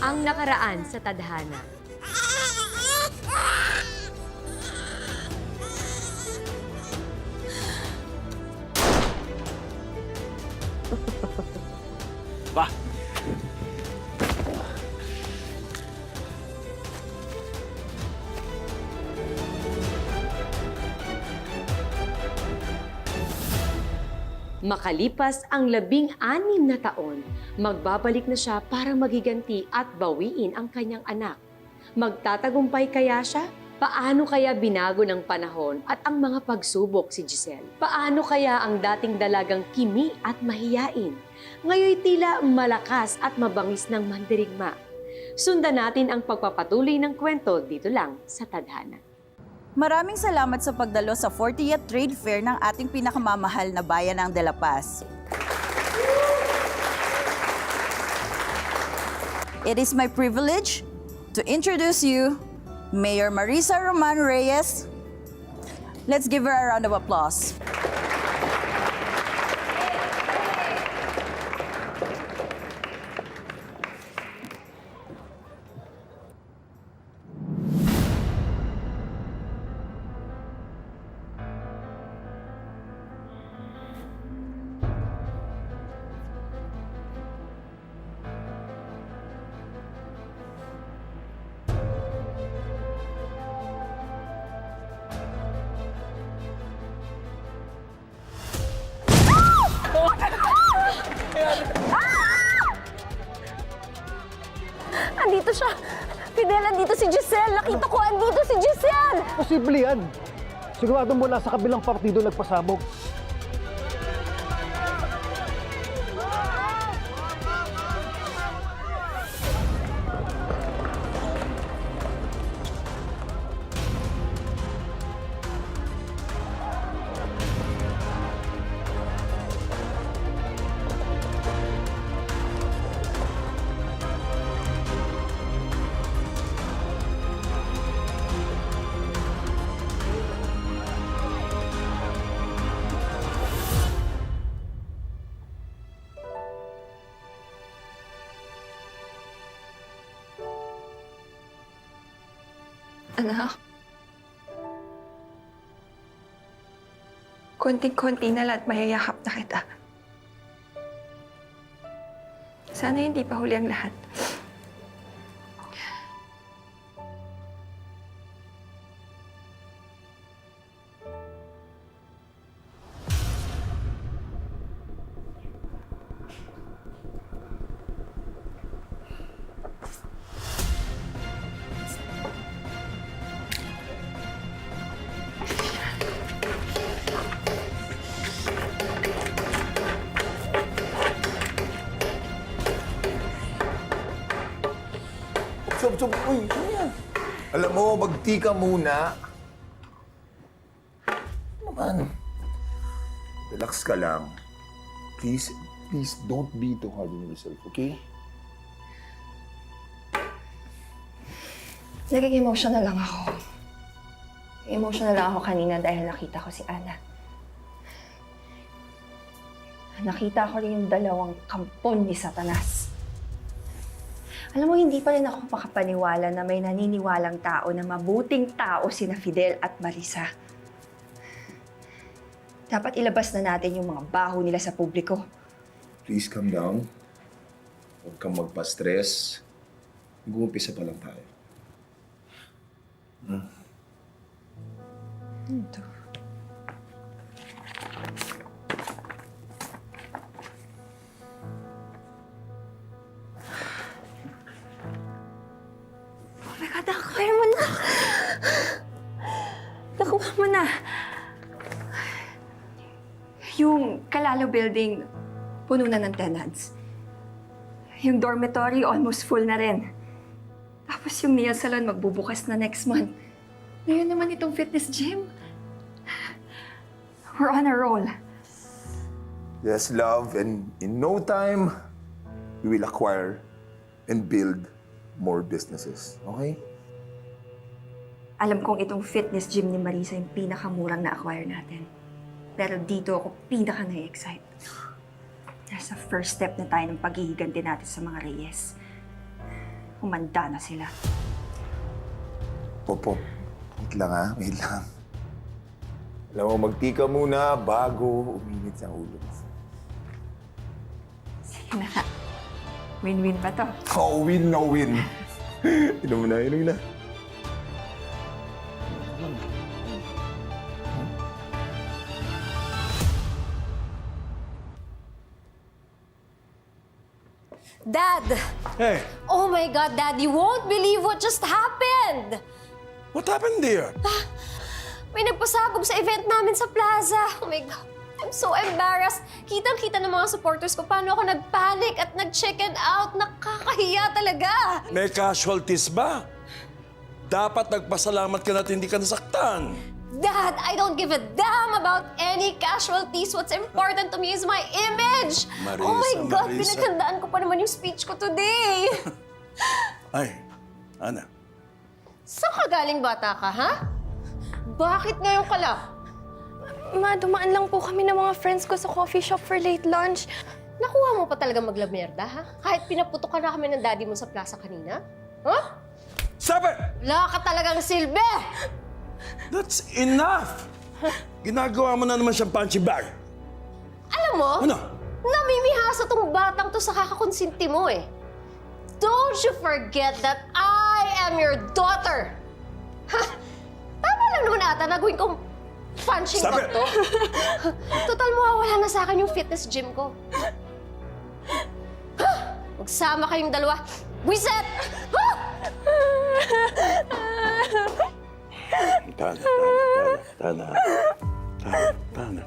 Ang nakaraan sa tadhana. Ba? Makalipas ang 16 na taon, magbabalik na siya para magiganti at bawiin ang kanyang anak. Magtatagumpay kaya siya? Paano kaya binago ng panahon at ang mga pagsubok si Giselle? Paano kaya ang dating dalagang kimi at mahiyain? Ngayon tila malakas at mabangis ng mandirigma. Sundan natin ang pagpapatuloy ng kwento dito lang sa Tadhana. Maraming salamat sa pagdalo sa 40th Trade Fair ng ating pinakamamahal na bayan ng De La Paz. It is my privilege to introduce you Mayor Marisa Roman Reyes. Let's give her a round of applause. Andito siya! Fidel, andito si Giselle! Nakita ko, andito si Giselle! Posible yan. Sigurado mula sa kabilang partido nagpasabog. Anak, konting-konti na lang at mayayakap na kita. Sana hindi pa huli ang lahat. Uy, ano yan? Alam mo, magti ka muna. Ano naman? Relax ka lang. Please, don't be too hard on yourself, okay? Naging emotional lang ako. Emotional lang ako kanina dahil nakita ko si Ana. Nakita ko rin yung dalawang kampon ni Satanas. Alam mo, hindi pa rin ako makapaniwala na may naniniwalang tao na mabuting tao sina Fidel at Marisa. Dapat ilabas na natin yung mga baho nila sa publiko. Please calm down. Huwag kang magpa-stress. Mag-uumpisa pa lang tayo. Ito. Oh my God, nakuha mo na! Nakuha mo na! Yung Calalo building, puno na ng tenants. Yung dormitory, almost full na rin. Tapos yung nail salon, magbubukas na next month. Ngayon naman itong fitness gym. We're on a roll. Yes, love. And in no time, we will acquire and build more businesses. Okay? Alam kong itong fitness gym ni Marisa yung pinakamurang na-acquire natin. Pero dito ako pinaka-na-excite. Nasa first step na tayo ng paghihiganti natin sa mga Reyes. humanda na sila. Popo, wait lang ha, wait lang. Alam mo, magtika muna bago uminit sa ulo. Sige na. Win-win pa to. Oh, win, no win. Inom mo na, inom na. Dad! Hey, Oh my God, Dad, you won't believe what just happened! what happened there? May nagpasabog sa event namin sa plaza. Oh my God, I'm so embarrassed. Kitang-kita ng mga supporters ko paano ako nagpanic at nag-chicken out. Nakakahiya talaga. May casualties ba? Dapat nagpasalamat ka na at hindi ka nasaktan. Dad, I don't give a damn about any casualties. What's important to me is my image. Marisa, Oh my God, Marisa. pinaghandaan ko pa naman yung speech ko today. Ay, Ana. Saan ka galing bata ka, ha? Bakit ngayon ka lang? Ma, dumaan lang po kami ng mga friends ko sa coffee shop for late lunch. Nakuha mo pa talaga maglamerda, ha? Kahit pinaputok ka na kami ng daddy mo sa plaza kanina? Huh? Stop it! Wala ka talagang silbi! That's enough! Ginagawa mo na naman siyang punching bag. Alam mo, Ano? namimihasa tong batang to sa kakakonsinti mo eh. Don't you forget that I am your daughter! Ha? Tama lang naman ata na gawin kong punching Stop bag it! to. Total, mawawala na sa akin yung fitness gym ko. Ha? Magsama kayong dalawa. Wiset! Ha? Tana.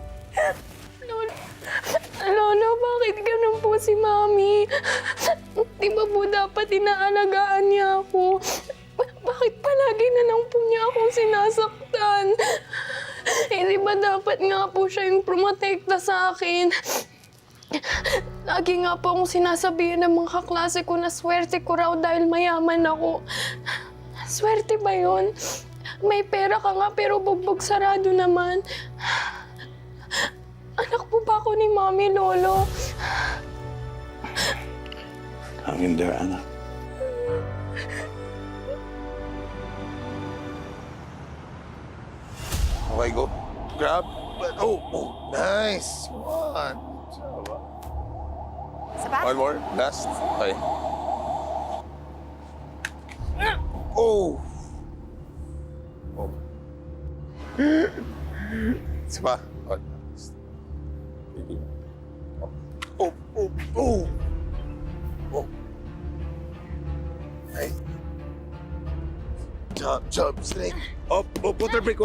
Lola, bakit ganun po si Mami? Di ba po dapat inaalagaan niya ako? Bakit palagi na lang po niya akong sinasaktan? Eh, di ba dapat nga po siya yung promotekta sa akin? Lagi nga po akong sinasabihan ng mga kaklase ko na swerte ko raw dahil mayaman ako. Swerte ba yun? May pera ka nga pero bugbog sarado naman. Anak po ba ako ni Mami, Lolo? Hang in there, Ana. Okay, go. Grab. Oh, nice. One. One more. Last. Okay. Oh. Oh. Isa pa. One. Oh, oh, oh. Oh. Ay. Jump, snake. Up, water break.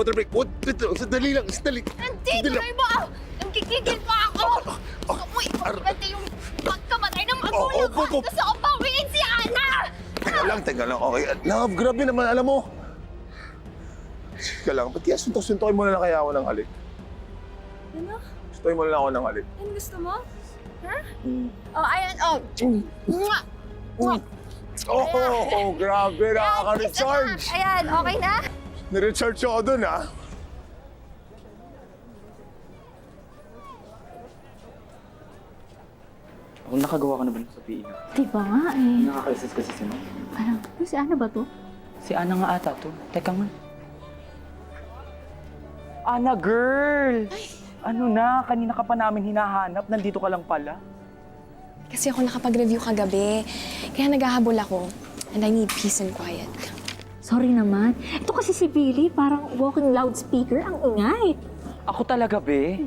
Sandali lang, sandali. Nandito kayo mo! Nagkikigil pa ako! Uy, pati yung pagkamatay ng magulang ko! Gusto ko pawiin si Ana! Teka lang. Okay. Love, grabe naman, alam mo. Teka lang, ba't kaya suntok-suntokin mo na lang kaya ako ng halik? Ano? Suntokin mo na lang ako ng halik. Ano gusto mo? Ha? Oh, ayan, oh! Mwah! Mwah! Oh, grabe, nakaka-recharge. Ayan, okay na? Ni-recharge ako dun, ha? Kung nakagawa ka na ba sa PE? Di ba nga eh. Nakaka-assist kasi si Ma'am. Parang, si ano ba to? Si Ana nga ata to. Teka nga. Ana, girl! Ano na? Kanina ka pa namin hinahanap. Nandito ka lang pala. Kasi ako nakapag-review kagabi. Kaya naghahabol ako. And I need peace and quiet. Sorry naman. Ito kasi si Billy, parang walking loudspeaker. Ang ingay. Ako talaga, be?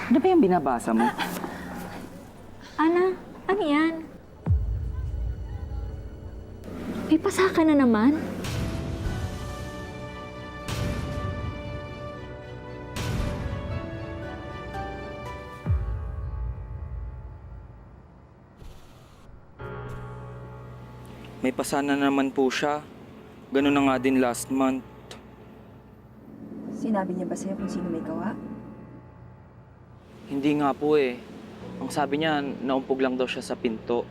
Ano ba yung binabasa mo? Ana, ano yan? May pasaka na naman. May pasana naman po siya. Ganun na nga din last month. Sinabi niya ba sa'yo kung sino may gawa? Hindi nga po eh. Ang sabi niya, naumpog lang daw siya sa pinto.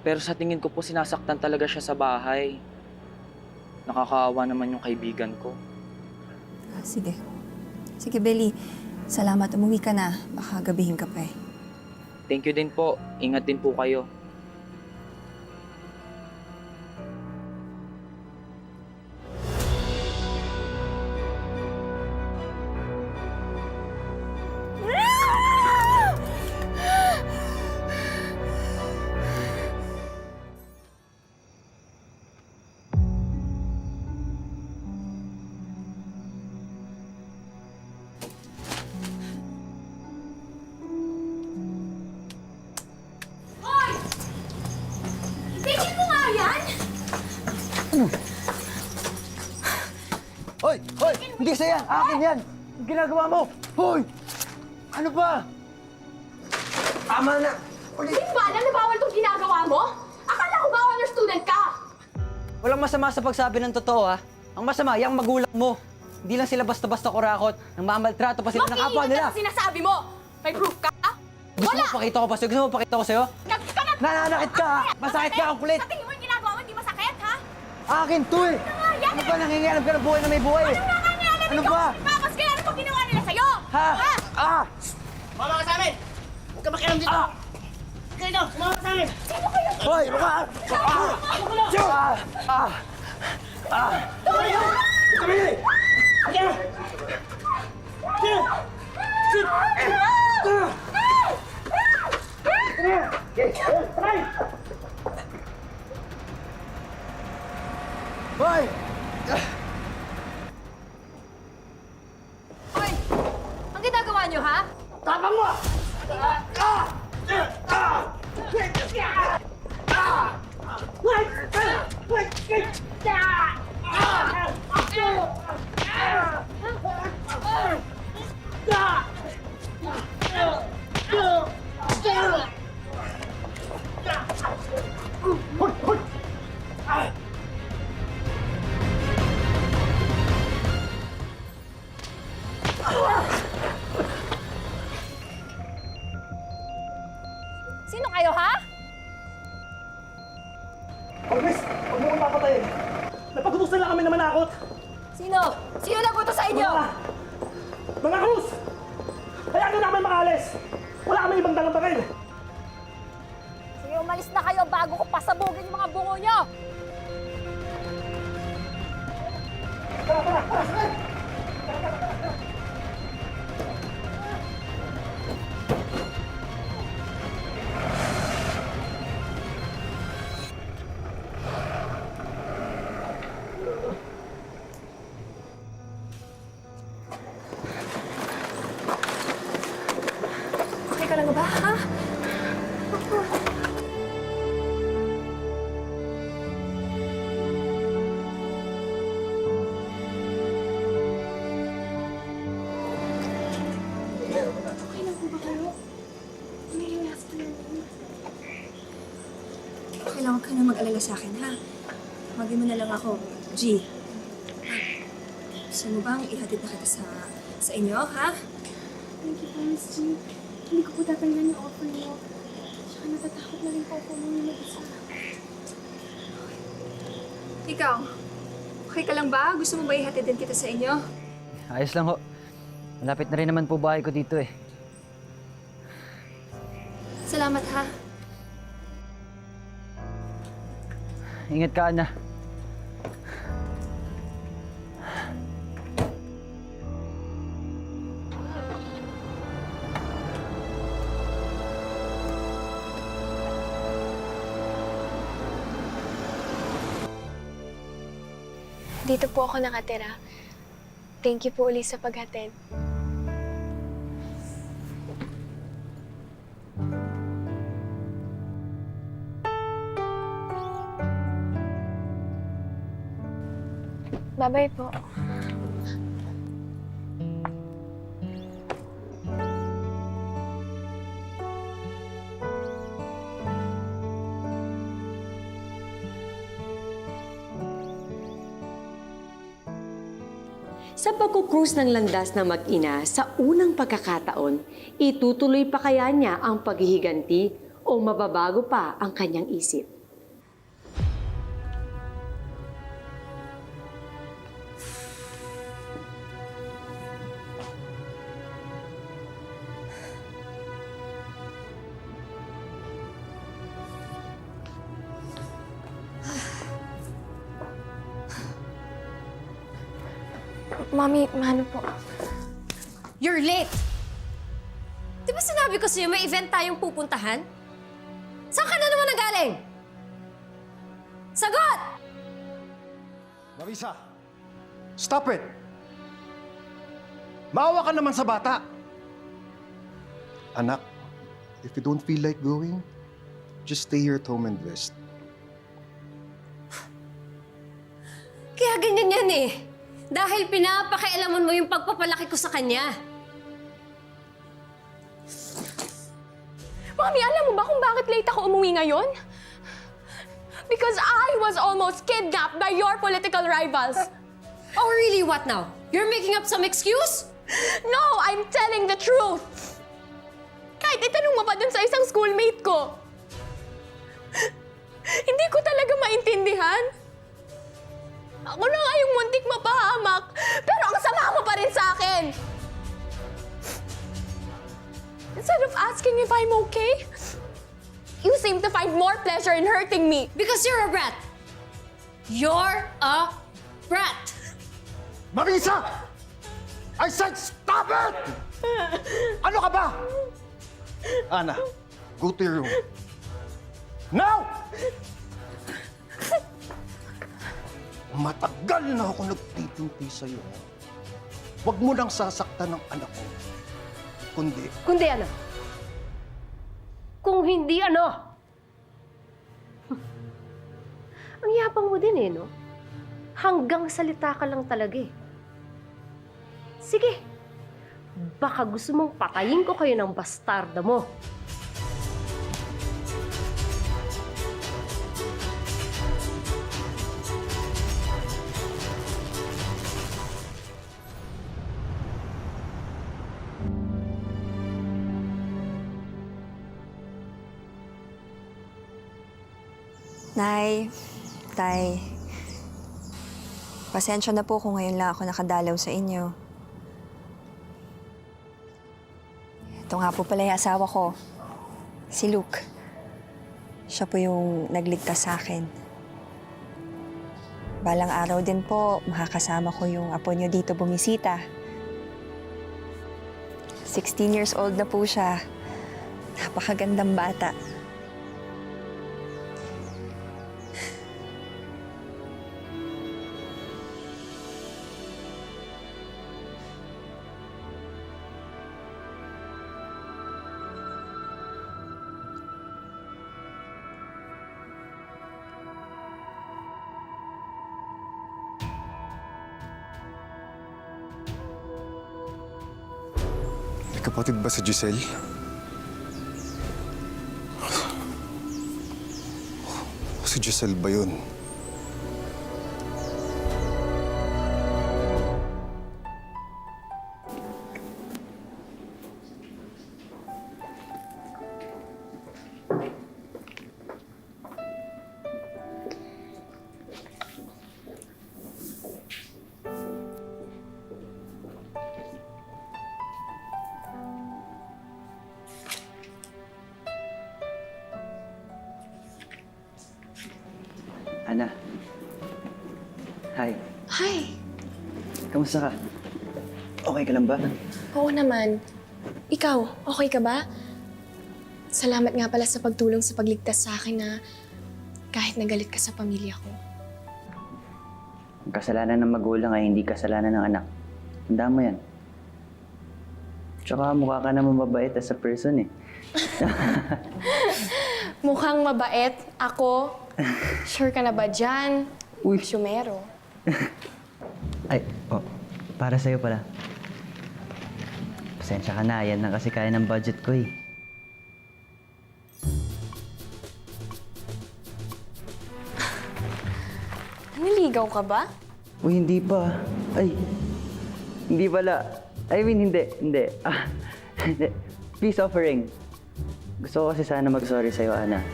Pero sa tingin ko po, sinasaktan talaga siya sa bahay. Nakakaawa naman yung kaibigan ko. Sige. Sige, Belly. Salamat. Umuwi ka na. Baka gabihin ka pa eh. Thank you din po. Ingat din po kayo. Tingin mo nga yan! Hoy! Hoy! Hindi saya! Akin yan! Ang ginagawa mo! Hoy! Ano ba? Tama na! Hindi ba alam na bawal itong ginagawa mo? Akala ko ba honor student ka? Walang masama sa pagsabi ng totoo, ha? Ang masama, yung magulang mo. Hindi lang sila basta-basta kurakot. Nang mamaltrato pa sila ng kapwa nila. Sinasabi mo! May proof ka? Gusto mo pakita ko pa sa'yo? Gusto mo pakita ko sa'yo? Nananakit ka, ha? Masakit ka ang kulit! Sa tingin mo yung ginagawa mo, hindi masakit, ha? Akin to, eh! Ano ba, nangingialam ka ng buhay na may buhay, eh? Ano ba? Bakit kaya ano pag ginawa nila sa'yo? Ha? Ah! Mama ka sa amin! Huwag ka makialam dito! Kayo na! Sumama ka sa amin! Hoy! Ano ka? Hoy! Hoy! Ang ginagawa niyo, ha? Tapang mo! Sino kayo, ha? Agnes! Huwag mo kong papatayin! Napag-utos na lang kami na manakot! Sino? Sino nag-utos sa inyo? Mga Cruz! Hayaan nyo namin makaalis! Wala kami ibang dalang baril! Sige, umalis na kayo bago ko pasabugin yung mga bungo niyo! Okay ka lang ba, ha? Kailangan ka na mag-alala sa akin, ha? Tawagin mo na lang ako, G. Gusto mo bang ihatid na kita sa inyo, ha? Thank you, Miss G. Hindi ko po tatanggan yung offer niyo. Tsaka natatakot na rin po ako nung mag-isa. Ikaw, okay ka lang ba? Gusto mo ba ihatid din kita sa inyo? Ayos lang ho. Malapit na rin naman po bahay ko dito, eh. Salamat, ha? Ingat ka, Ana. Dito po ako nakatira. Thank you po ulit sa paghatid. Bye-bye po. Sa pagkukrus ng landas ng mag-ina sa unang pagkakataon, itutuloy pa kaya niya ang paghihiganti o mababago pa ang kanyang isip? Mami, mano po? You're late! Di ba sinabi ko sa'yo may event tayong pupuntahan? Saan ka na naman nagaling? Sagot! Marisa! Stop it! Maawa ka naman sa bata! Anak, if you don't feel like going, just stay here at home and rest. Kaya ganyan yan eh. Dahil pinapakialaman mo yung pagpapalaki ko sa kanya. Mami, alam mo ba kung bakit late ako umuwi ngayon? Because I was almost kidnapped by your political rivals. Oh, really? What now? You're making up some excuse? No, I'm telling the truth. Kahit itanong mo pa dun sa isang schoolmate ko. Hindi ko talaga maintindihan. Ako na nga yung muntik mapahamak, pero ang sama mo pa rin sa akin. Instead of asking if I'm okay, you seem to find more pleasure in hurting me. Because you're a brat. You're a brat. Marisa! I said stop it! Ano ka ba? Ana, go to your room. Now! Matagal na ako nagtitimpi sa'yo. Huwag mo nang sasaktan ng anak ko. Kundi, Kundi ano? Kung hindi ano? Ang yapang mo din eh, no? Hanggang salita ka lang talaga eh. Sige, baka gusto mong patayin ko kayo ng bastarda mo. Nay, Tay, pasensya na po kung ngayon lang ako nakadalaw sa inyo. Ito nga po pala yung asawa ko, si Luke. Siya po yung nagligtas sa akin. Balang araw din po, makakasama ko yung apo niyo dito bumisita. 16 years old na po siya. Napakagandang bata. Kapatid ba si Giselle? Si Giselle ba yun? Ana. Hi. Hi. Kamusta ka? Okay ka lang ba? Oo naman. Ikaw, okay ka ba? Salamat nga pala sa pagtulong sa pagligtas sa akin na kahit nagalit ka sa pamilya ko. Ang kasalanan ng magulang ay hindi kasalanan ng anak. Tandaan mo yan. Tsaka mukha ka naman mabait as a person eh. Mukhang mabait. Ako, sure ka na ba dyan? Uy. Syumero. Ay, oh, para sa'yo pala. Pasensya ka na, yan na kasi kaya ng budget ko eh. Niligaw ka ba? Uy, hindi pa. Ay, hindi pala. I mean, hindi. Hindi. Peace offering. Gusto ko kasi sana mag-sorry sa'yo, Ana.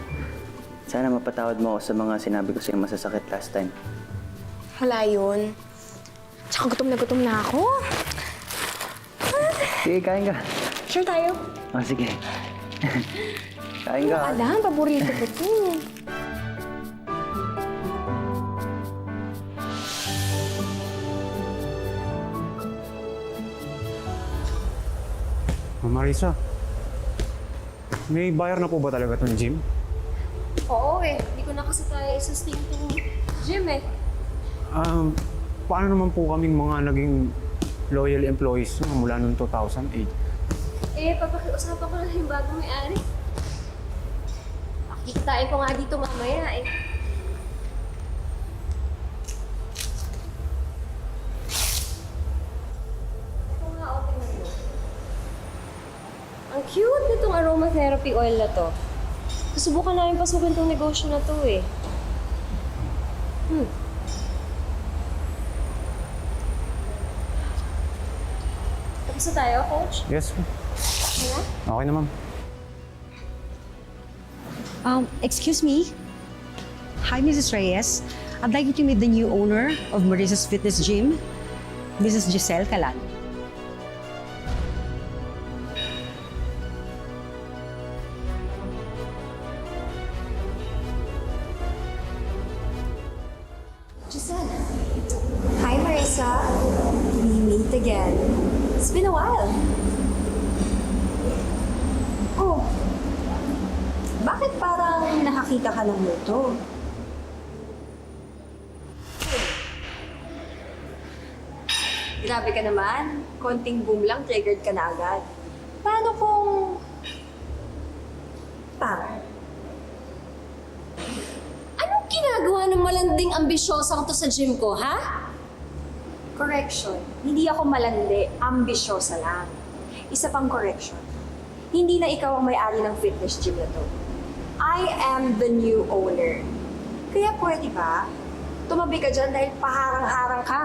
Sana mapatawad mo ako sa mga sinabi ko sa'yo masasakit last time. Wala yun. Tsaka gutom na ako. Sige, kain ka. Sure tayo. Oh, sige. Kain ka. Alam, paborito ko to. Marisa, may bayar na po ba talaga itong gym? Oo eh, hindi ko na kasi tayo i-sustain itong gym eh. Paano naman po kaming mga naging loyal employees mula noong 2008? Eh, papakiusapan ko na yung bagong may-ari. Kikitain ko nga dito mamaya eh. aromatherapy oil na to. Susubukan namin pasukin tong negosyo na to eh. Tapos na tayo, Coach? Yes. Okay na, ma'am. Excuse me? Hi, Mrs. Reyes. I'd like you to meet the new owner of Marisa's Fitness Gym, Mrs. Giselle Calan. Giselle. Hi, Marisa. We meet again. It's been a while. Oh, bakit parang nakakita ka ng multo? Grabe ka naman. Konting boom lang, triggered ka na agad. Paano kung... Anong ginagawa ng malanding ambisyosang to sa gym ko, ha? Correction. Hindi ako malandi, ambisyosa lang. Isa pang correction. Hindi na ikaw ang may-ari ng fitness gym na to. I am the new owner. Kaya pwede ba? Tumabi ka dyan dahil paharang-harang ka.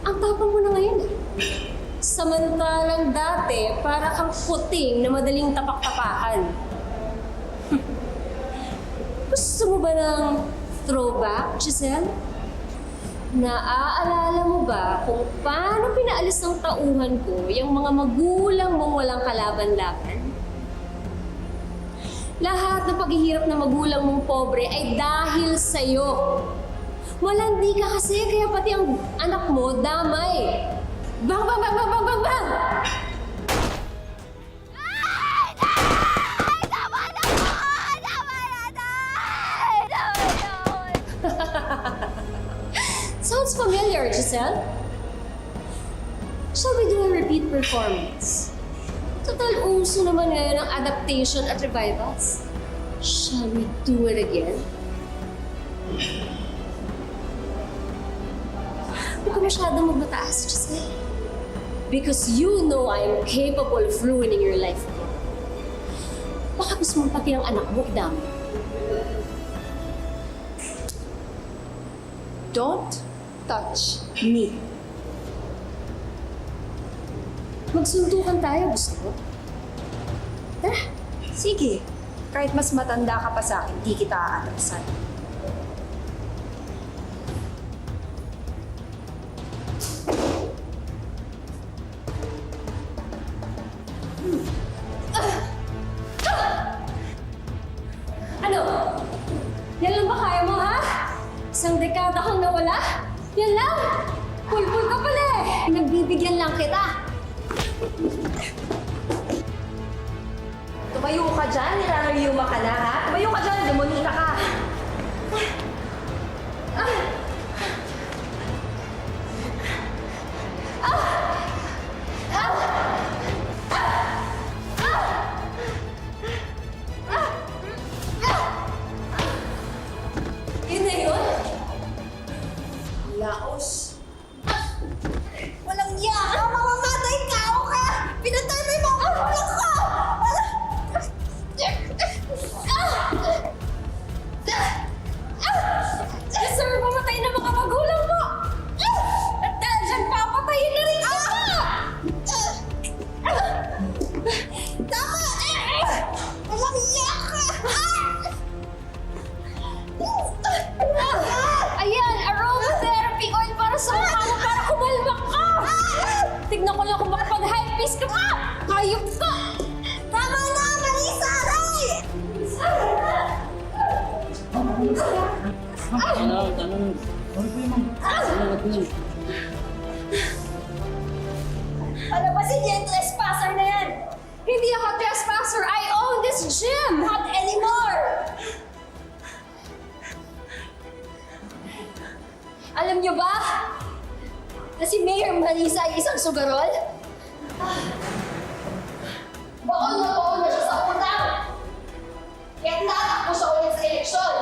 Ang tapang mo na ngayon eh. Samantalang dati, para kang puting na madaling tapak-tapakan. Gusto mo ba ng throwback, Giselle? Naaalala mo ba kung paano pinaalis ng tauhan ko yung mga magulang mong walang kalaban-laban? Lahat ng paghihirap ng magulang mong pobre ay dahil sa'yo. Malandi ka kasi, kaya pati ang anak mo damay. Bang, bang, bang, bang, bang, bang, bang! Sounds familiar, Giselle. Shall we do a repeat performance? Total uso naman ngayon ang adaptation at revivals. Shall we do it again? Huwag ka masyadong magmataas, Giselle. Because you know I'm capable of ruining your life again. Baka gusto mong pati ang anak mo idamay. Don't touch me. Magsuntukan tayo, gusto mo? Tara, sige. Kahit mas matanda ka pa sa akin, di kita aarasan. Ano? Yan lang ba kaya mo, ha? Isang dekada kang nawala? Yan lang? Pulpul ka pala eh! Nagbibigyan lang kita. Tumayo ka dyan, nilarayuma ka na, ha? Tumayo ka dyan, demonita ka. Yun na yun? Laos. Walang iya ka! Mamamatay ka! O kaya pinatay mo yung mga magulang ko! Deserve mamatay ng mga magulang mo! At dahil dyan, papatayin na rin kita! Tama! Walang iya ka! Ayan, aromatherapy oil para sa mukha mo para kumalma ka! Tignan ko lang kung makapag-high pace ka pa! Hayop ka! Tama na! Marisa! Aray! Palabasin niya yung trespasser na yan! Hindi ako trespasser! I own this gym! Not anymore! Alam niyo ba na si Mayor Marisa ay isang sugarol? Baon na siya sa utang! Kaya tatakbo siya ulit sa eleksyon!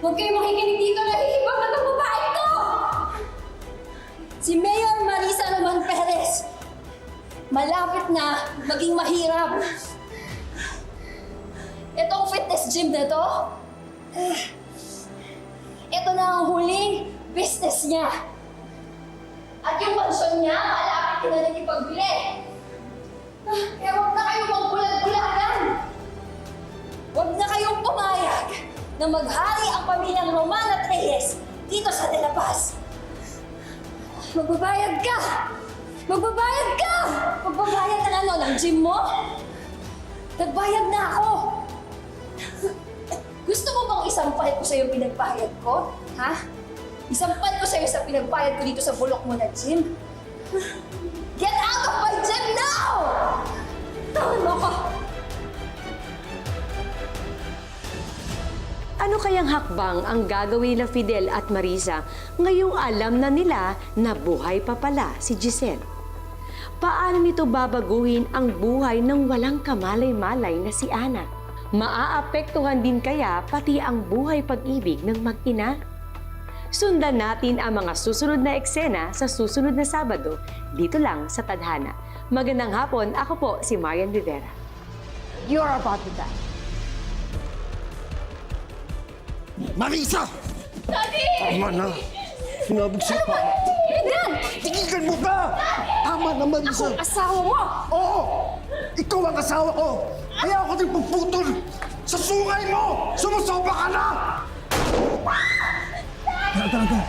Huwag kayo makikinig dito, nahihibang na ng babae ko! Si Mayor Marisa Roman Perez malapit na maging mahirap. Itong fitness gym na to, ito na ang huling business niya. At yung mansyon niya, malapit na nang ipagbili. Kaya huwag na kayong magbulag-bulagan. Huwag na kayong pumayag na maghari ang pamilyang Roman at Reyes dito sa De La Paz. Magbabayad ka! Magbabayad ka! Magbabayad ng ano, ng gym mo? Nagbayad na ako! Gusto mo bang isampal ko sa'yo pinagbayad ko? Ha? Isampal ko sa'yo sa pinagbayad ko dito sa bulok mo na gym? Get out of my gym now! Tawag mo ko! Ano kayang hakbang ang gagawin na Fidel at Marisa ngayong alam na nila na buhay pa pala si Giselle? Paano nito babaguhin ang buhay ng walang kamalay-malay na si Ana? Maaapektuhan din kaya pati ang buhay pag-ibig ng mag-ina? Sundan natin ang mga susunod na eksena sa susunod na Sabado dito lang sa Tadhana. Magandang hapon, ako po si Marian Rivera. You're about to die. Marisa! Daddy! Tama na. Sinabog sa'yo pa. Yan! Tigilan mo ka! Tama na, Marisa. Ako asawa mo! Oo! Ikaw ang asawa ko! Kaya ako din puputol! Sa sungay mo! Sumusobra ka na! Tara, tara, tara.